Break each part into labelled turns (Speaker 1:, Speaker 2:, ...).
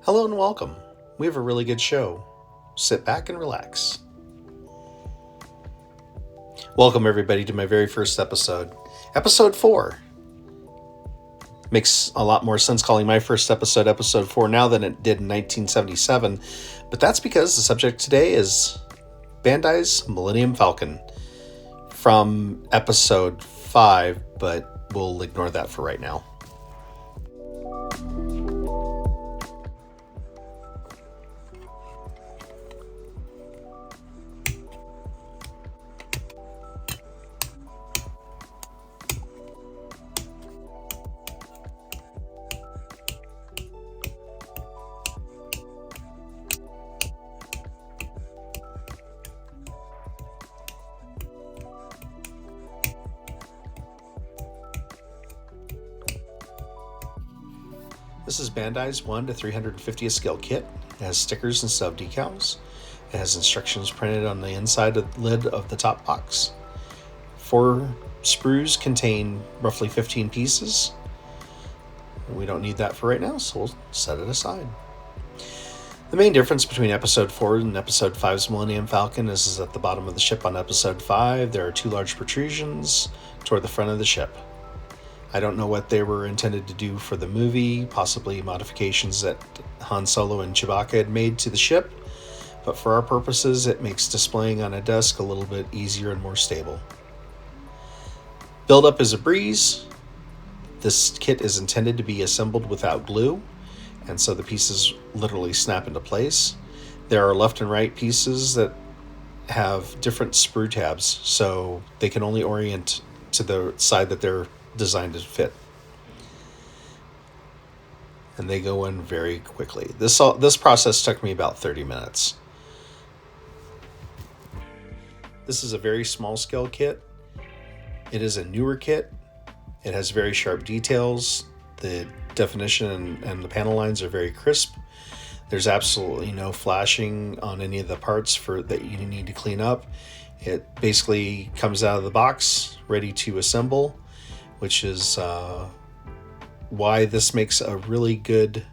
Speaker 1: Hello and welcome. We have a really good show. Sit back and relax. Welcome everybody to my very first episode. Episode 4. Makes a lot more sense calling my first episode 4 now than it did in 1977, but that's because the subject today is Bandai's Millennium Falcon from episode 5, but we'll ignore that for right now. This is Bandai's 1 to 350th scale kit. It has stickers instead of decals. It has instructions printed on the inside of the lid of the top box. 4 sprues contain roughly 15 pieces. We don't need that for right now, so we'll set it aside. The main difference between episode 4 and episode 5's Millennium Falcon is at the bottom of the ship on episode 5, there are 2 large protrusions toward the front of the ship. I don't know what they were intended to do for the movie, possibly modifications that Han Solo and Chewbacca had made to the ship, but for our purposes, it makes displaying on a desk a little bit easier and more stable. Build-up is a breeze. This kit is intended to be assembled without glue, and so the pieces literally snap into place. There are left and right pieces that have different sprue tabs, so they can only orient to the side that they're designed to fit, and they go in very quickly. This process took me about 30 minutes. This is a very small scale kit. It is a newer kit. It has very sharp details. The definition and the panel lines are very crisp. There's absolutely no flashing on any of the parts that you need to clean up. It basically comes out of the box ready to assemble, which is why this makes a really good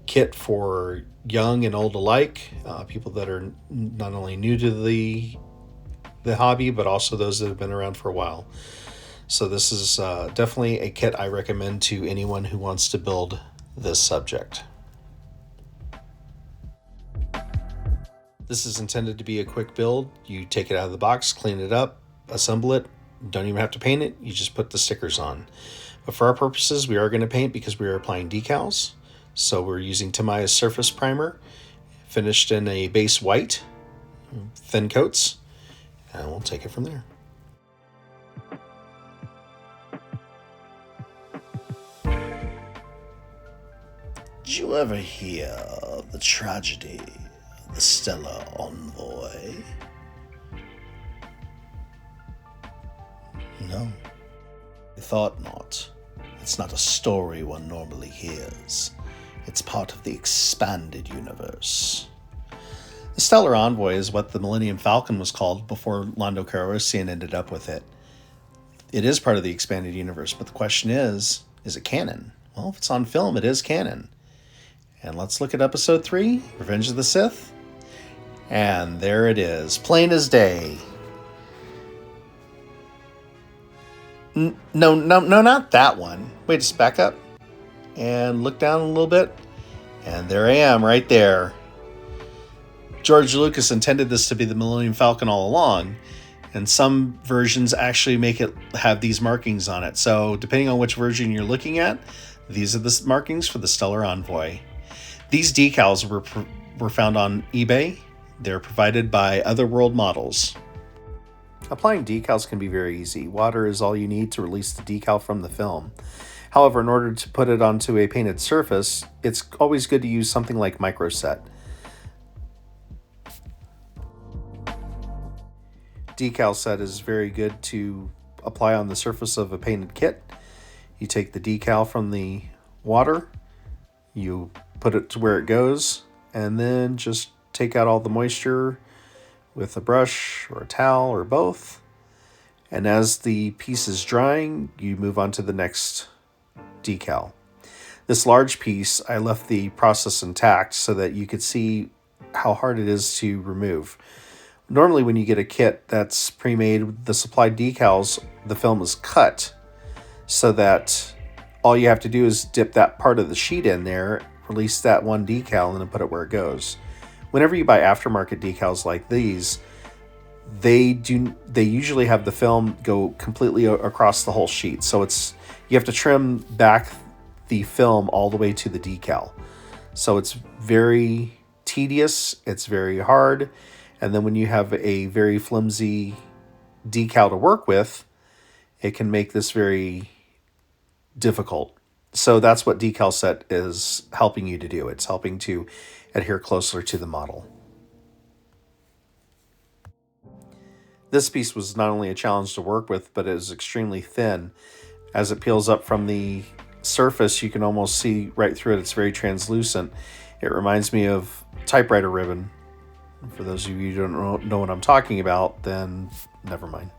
Speaker 1: kit for young and old alike, people that are not only new to the hobby, but also those that have been around for a while. So this is definitely a kit I recommend to anyone who wants to build this subject. This is intended to be a quick build. You take it out of the box, clean it up, assemble it. Don't even have to paint it, you just put the stickers on. But for our purposes, we are going to paint because we are applying decals. So we're using Tamiya's surface primer, finished in a base white, thin coats, and we'll take it from there. Did you ever hear of the tragedy of the Stellar Envoy? No, I thought not. It's not a story one normally hears. It's part of the expanded universe. The Stellar Envoy is what the Millennium Falcon was called before Lando Calrissian ended up with it. It is part of the expanded universe, but the question is it canon? Well, if it's on film, it is canon. And let's look at episode 3, Revenge of the Sith. And there it is, plain as day. No, not that one. Wait, just back up and look down a little bit. And there I am, right there. George Lucas intended this to be the Millennium Falcon all along, and some versions actually make it have these markings on it. So depending on which version you're looking at, these are the markings for the Stellar Envoy. These decals were found on eBay. They're provided by OtherWorld Models. Applying decals can be very easy. Water is all you need to release the decal from the film. However, in order to put it onto a painted surface, it's always good to use something like Micro Set. Decal set is very good to apply on the surface of a painted kit. You take the decal from the water, you put it to where it goes, and then just take out all the moisture with a brush or a towel or both. And as the piece is drying, you move on to the next decal. This large piece, I left the process intact so that you could see how hard it is to remove. Normally when you get a kit that's pre-made with the supplied decals, the film is cut so that all you have to do is dip that part of the sheet in there, release that one decal, and then put it where it goes. Whenever you buy aftermarket decals like these, they usually have the film go completely across the whole sheet. So you have to trim back the film all the way to the decal. So it's very tedious, it's very hard, and then when you have a very flimsy decal to work with, it can make this very difficult. So that's what Decal Set is helping you to do. It's helping to adhere closer to the model. This piece was not only a challenge to work with, but it is extremely thin. As it peels up from the surface, you can almost see right through it. It's very translucent. It reminds me of typewriter ribbon. For those of you who don't know what I'm talking about, then never mind.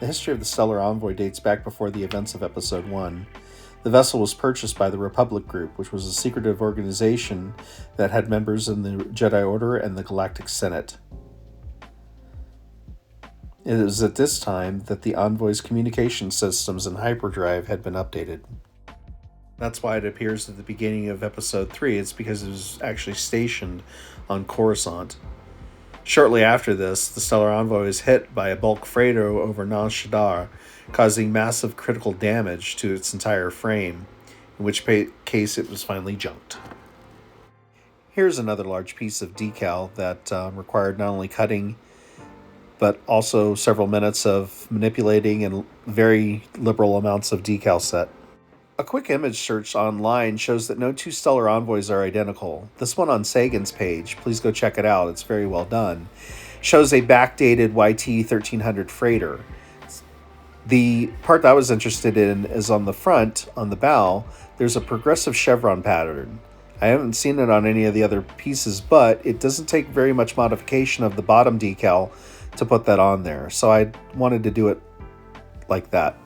Speaker 1: The history of the Stellar Envoy dates back before the events of Episode 1. The vessel was purchased by the Republic Group, which was a secretive organization that had members in the Jedi Order and the Galactic Senate. It was at this time that the Envoy's communication systems and hyperdrive had been updated. That's why it appears at the beginning of Episode 3. It's because it was actually stationed on Coruscant. Shortly after this, the Stellar Envoy was hit by a bulk freighter over Nar Shaddaa, causing massive critical damage to its entire frame, in which case it was finally junked. Here's another large piece of decal that required not only cutting, but also several minutes of manipulating and very liberal amounts of decal set. A quick image search online shows that no two Stellar Envoys are identical. This one on Sagan's page, please go check it out, it's very well done, shows a backdated YT-1300 freighter. The part that I was interested in is on the front, on the bow, there's a progressive chevron pattern. I haven't seen it on any of the other pieces, but it doesn't take very much modification of the bottom decal to put that on there, so I wanted to do it like that.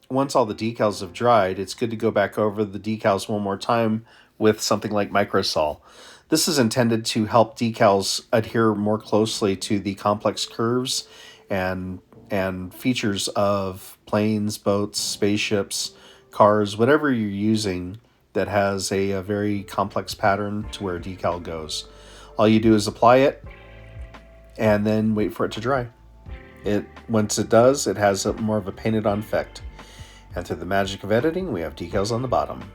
Speaker 1: Once all the decals have dried, it's good to go back over the decals one more time with something like Micro Sol. This is intended to help decals adhere more closely to the complex curves and features of planes, boats, spaceships, cars, whatever you're using that has a very complex pattern to where a decal goes. All you do is apply it and then wait for it to dry. Once it does, it has more of a painted on effect. And through the magic of editing, we have decals on the bottom.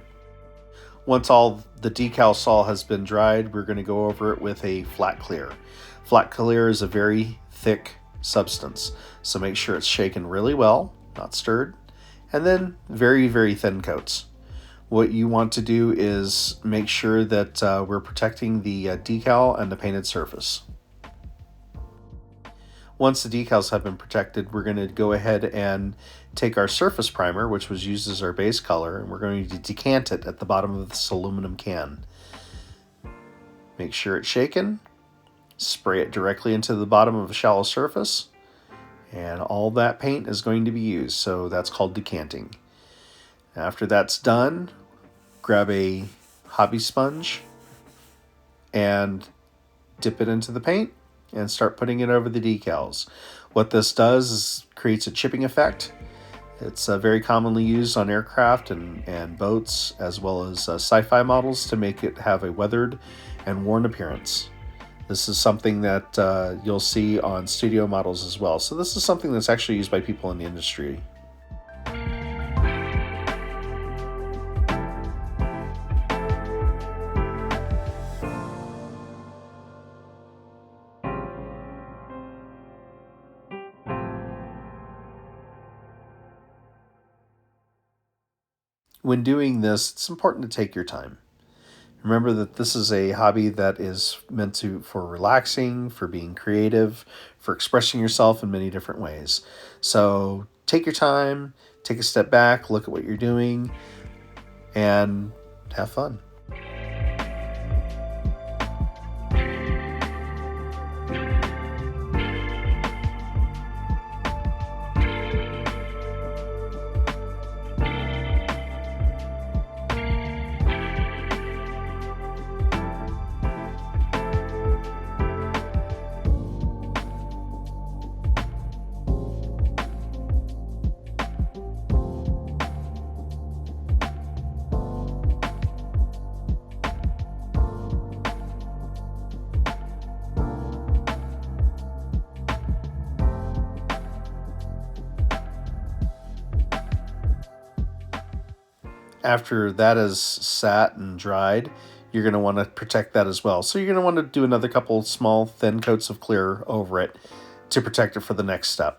Speaker 1: Once all the decal sol has been dried, we're going to go over it with a flat clear. Flat clear is a very thick substance, so make sure it's shaken really well, not stirred, and then very, very thin coats. What you want to do is make sure that we're protecting the decal and the painted surface. Once the decals have been protected, we're going to go ahead and take our surface primer, which was used as our base color, and we're going to decant it at the bottom of this aluminum can. Make sure it's shaken, spray it directly into the bottom of a shallow surface, and all that paint is going to be used, so that's called decanting. After that's done, grab a hobby sponge and dip it into the paint and start putting it over the decals. What this does is creates a chipping effect. It's very commonly used on aircraft and boats, as well as sci-fi models, to make it have a weathered and worn appearance. This is something that you'll see on studio models as well. So this is something that's actually used by people in the industry. When doing this, it's important to take your time. Remember that this is a hobby that is meant for relaxing, for being creative, for expressing yourself in many different ways. So take your time, take a step back, look at what you're doing, and have fun. After that is sat and dried, you're going to want to protect that as well. So you're going to want to do another couple small thin coats of clear over it to protect it for the next step.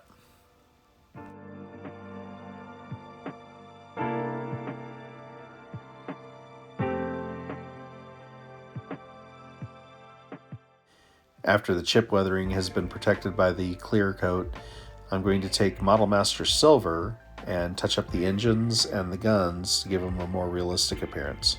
Speaker 1: After the chip weathering has been protected by the clear coat, I'm going to take Model Master Silver and touch up the engines and the guns to give them a more realistic appearance.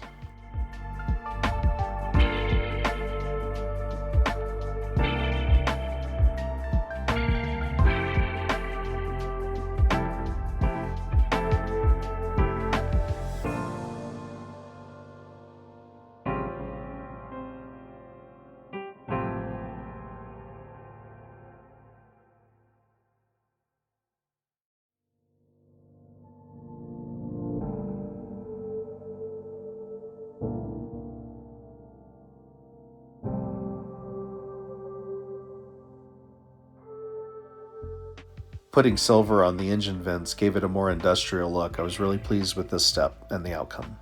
Speaker 1: Putting silver on the engine vents gave it a more industrial look. I was really pleased with this step and the outcome.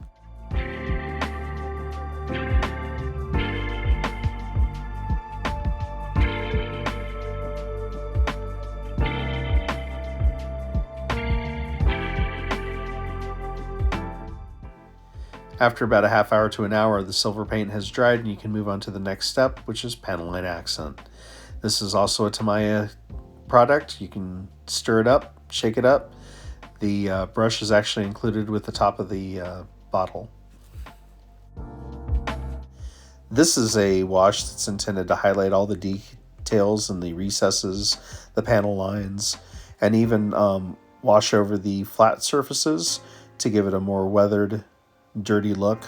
Speaker 1: After about a half hour to an hour, the silver paint has dried and you can move on to the next step, which is panel line accent. This is also a Tamiya product. You can stir it up, shake it up. The brush is actually included with the top of the bottle. This is a wash that's intended to highlight all the details and the recesses, the panel lines, and even wash over the flat surfaces to give it a more weathered, dirty look.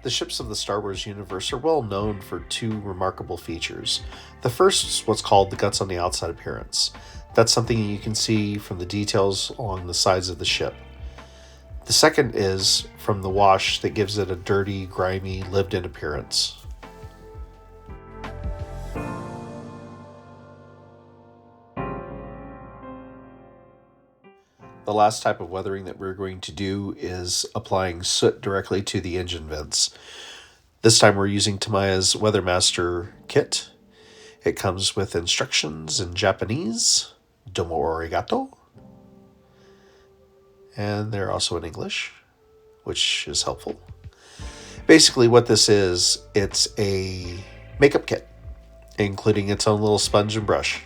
Speaker 1: The ships of the Star Wars universe are well known for two remarkable features. The first is what's called the guts on the outside appearance. That's something you can see from the details along the sides of the ship. The second is from the wash that gives it a dirty, grimy, lived-in appearance. The last type of weathering that we're going to do is applying soot directly to the engine vents. This time we're using Tamiya's Weathermaster kit. It comes with instructions in Japanese, domo arigato, and they're also in English, which is helpful. Basically what this is, it's a makeup kit, including its own little sponge and brush.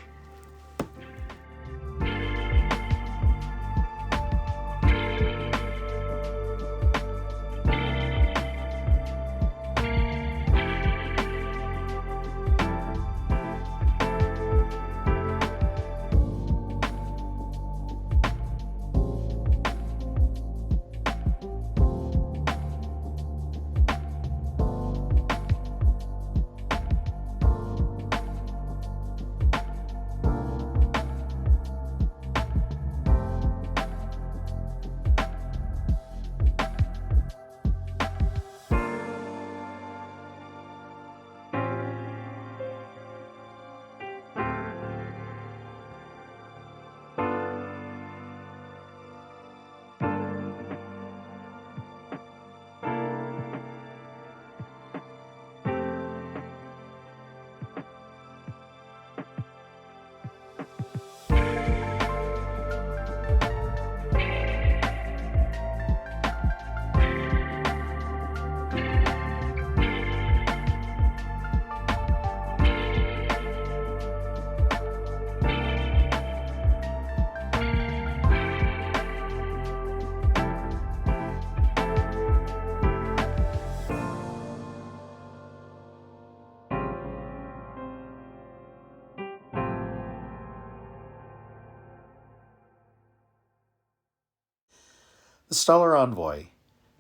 Speaker 1: The Stellar Envoy,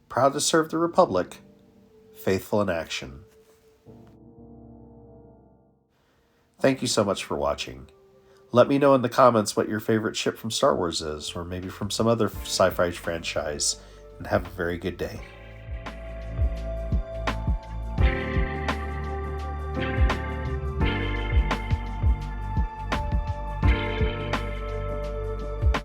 Speaker 1: proud to serve the Republic, faithful in action. Thank you so much for watching. Let me know in the comments what your favorite ship from Star Wars is, or maybe from some other sci-fi franchise, and have a very good day.